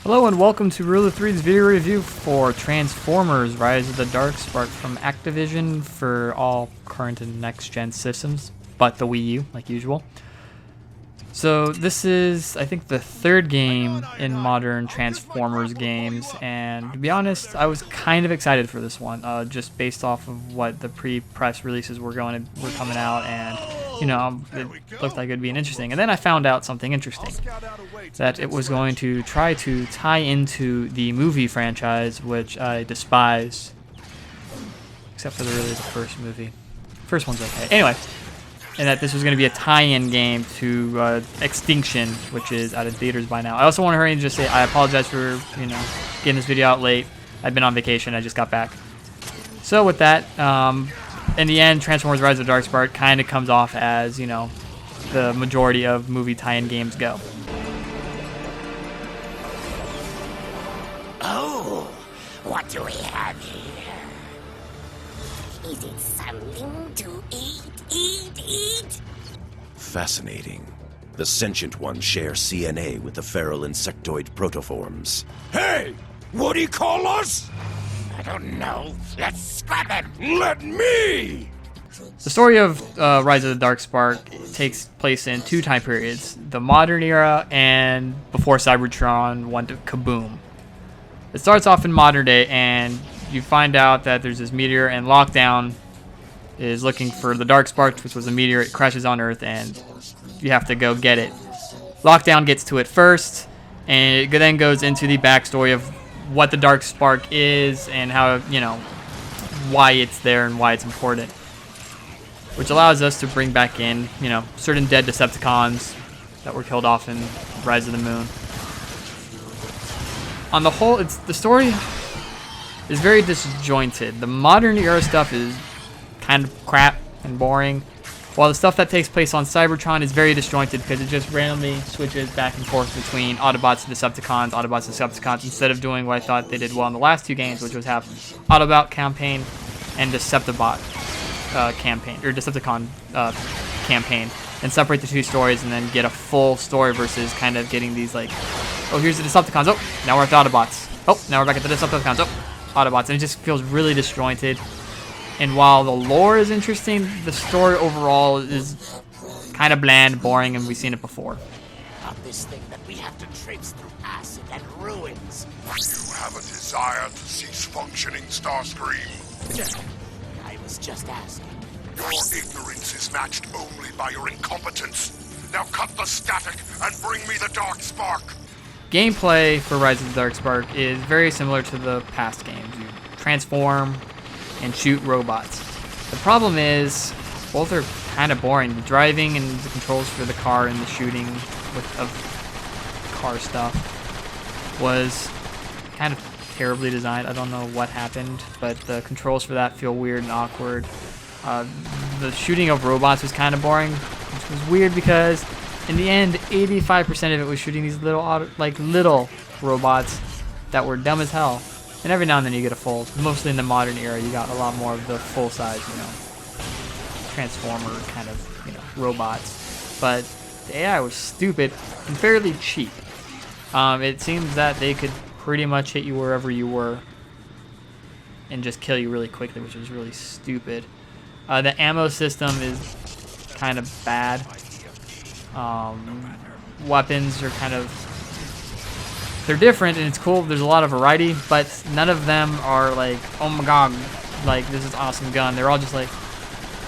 Hello and welcome to Rule of Three's video review for Transformers Rise of the Darkspark from Activision for all current and next-gen systems, but the Wii U, like usual. So this is, I think, the third game in modern Transformers games, and to be honest, I was kind of excited for this one, just based off of what the pre-press releases were coming out, and you know, it looked like it'd be interesting. And then I found out something interesting, that it was going to try to tie into the movie franchise, which I despise, except for the first movie. First one's okay. Anyway. And that this was going to be a tie-in game to Extinction, which is out of theaters by now. I also want to hurry and just say I apologize for, getting this video out late. I've been on vacation. I just got back. So with that, in the end, Transformers Rise of the Darkspark kind of comes off as, the majority of movie tie-in games go. Oh, what do we have here? Is it something to eat? Fascinating. The sentient ones share CNA with the feral insectoid protoforms. Hey! What'd he call us? I don't know. Let's scrap him! Let me! The story of Rise of the Darkspark takes place in two time periods, the modern era and before Cybertron went to kaboom. It starts off in modern day, and you find out that there's this meteor, and Lockdown is looking for the Darkspark, which was a meteor. It crashes on Earth, and you have to go get it. Lockdown gets to it first, and it then goes into the backstory of what the Darkspark is and how, why it's there and why it's important. Which allows us to bring back in, certain dead Decepticons that were killed off in Rise of the Moon. On the whole, the story is very disjointed. The modern era stuff is kind of crap and boring, while the stuff that takes place on Cybertron is very disjointed because it just randomly switches back and forth between Autobots and Decepticons, instead of doing what I thought they did well in the last two games, which was have Autobot campaign and Deceptibot campaign, or Decepticon campaign, and separate the two stories and then get a full story versus kind of getting these like, oh, here's the Decepticons, oh, now we're at the Autobots, oh, now we're back at the Decepticons, oh, Autobots, and it just feels really disjointed. And while the lore is interesting, the story overall is kind of bland, boring, and we've seen it before. Not this thing that we have to traipse through acid and ruins. You have a desire to cease functioning, Starscream. I was just asking. Your ignorance is matched only by your incompetence. Now cut the static and bring me the Darkspark. Gameplay for Rise of the Darkspark is very similar to the past games. You transform and shoot robots. The problem is, both are kind of boring. The driving and the controls for the car and the shooting of car stuff was kind of terribly designed. I don't know what happened, but the controls for that feel weird and awkward. The shooting of robots was kind of boring, which was weird because in the end, 85% of it was shooting these little robots that were dumb as hell. And every now and then you get a full, mostly in the modern era, you got a lot more of the full-size, Transformer kind of, robots. But the AI was stupid and fairly cheap. It seems that they could pretty much hit you wherever you were and just kill you really quickly, which is really stupid. The ammo system is kind of bad. Weapons are kind of... They're different and it's cool. There's a lot of variety, but none of them are like, oh my god, like this is an awesome gun. They're all just like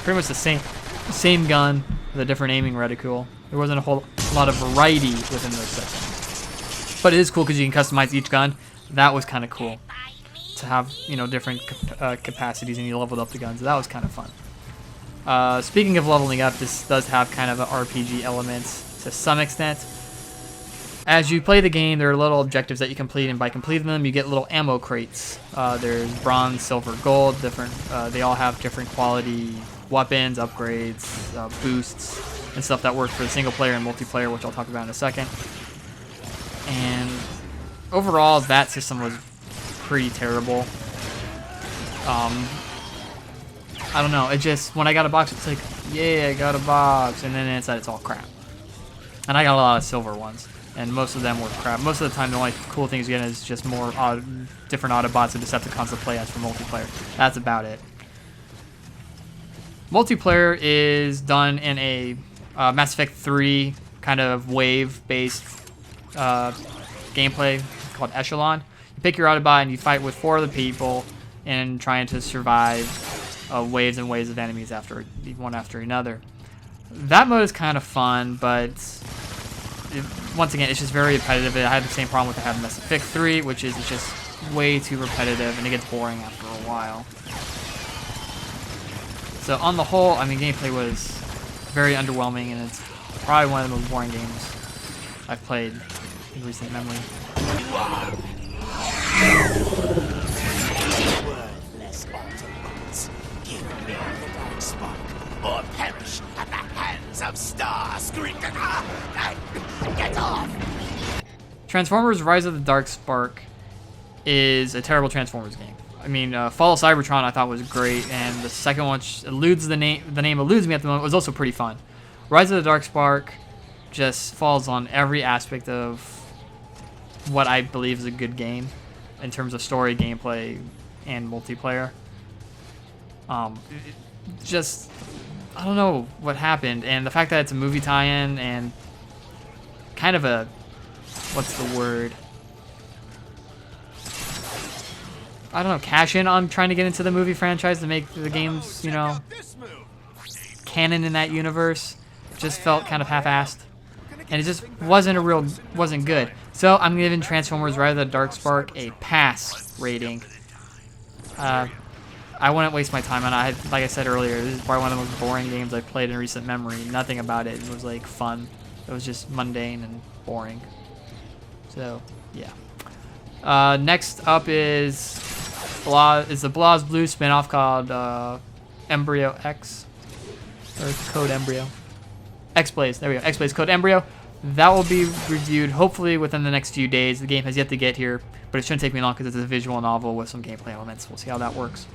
pretty much the same gun with a different aiming reticule. There wasn't a whole lot of variety within those sections, but it is cool because you can customize each gun. That was kind of cool to have, different capacities, and you leveled up the guns. That was kind of fun. Speaking of leveling up, this does have kind of an RPG elements to some extent. As you play the game, there are little objectives that you complete, and by completing them, you get little ammo crates. There's bronze, silver, gold, different. They all have different quality weapons, upgrades, boosts, and stuff that work for the single player and multiplayer, which I'll talk about in a second. And overall, that system was pretty terrible. I don't know. It just, when I got a box, it's like, yeah, I got a box, and then inside it's all crap. And I got a lot of silver ones. and most of them were crap. Most of the time, the only cool things you get is just more different Autobots and Decepticons to play as for multiplayer. That's about it. Multiplayer is done in a Mass Effect 3 kind of wave-based gameplay called Echelon. You pick your Autobot and you fight with 4 other people and trying to survive waves and waves of enemies one after another. That mode is kind of fun, but once again, it's just very repetitive. I had the same problem with I had Mass Effect 3, which is just way too repetitive, and it gets boring after a while. So on the whole, I mean, gameplay was very underwhelming, and it's probably one of the most boring games I've played in recent memory. Worthless Autobots, give me the dark spark, or perish at the hands of Starscream. Get off! Transformers: Rise of the Dark Spark is a terrible Transformers game. I mean, Fall of Cybertron I thought was great, and the second one, which eludes the name eludes me at the moment, was also pretty fun. Rise of the Dark Spark just falls on every aspect of what I believe is a good game in terms of story, gameplay, and multiplayer. Just, I don't know what happened, and the fact that it's a movie tie-in and kind of a, what's the word? I don't know, cash in on trying to get into the movie franchise to make the games, you know, canon in that universe. Just felt kind of half-assed, and it just wasn't good. So I'm giving Transformers: Rise of the Dark Spark a pass rating. I wouldn't waste my time on it. Like I said earlier, this is probably one of the most boring games I've played in recent memory. Nothing about it was like fun. It was just mundane and boring. So yeah. Next up is the Blaz Blue spinoff called Embryo X, or Code Embryo. X-Blaze, there we go. X-Blaze Code Embryo. That will be reviewed hopefully within the next few days. The game has yet to get here, but it shouldn't take me long because it's a visual novel with some gameplay elements. We'll see how that works.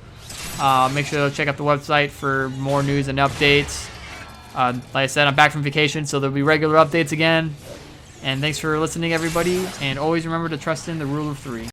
Make sure to check out the website for more news and updates. Like I said, I'm back from vacation, so there'll be regular updates again. And thanks for listening, everybody. And always remember to trust in the rule of 3.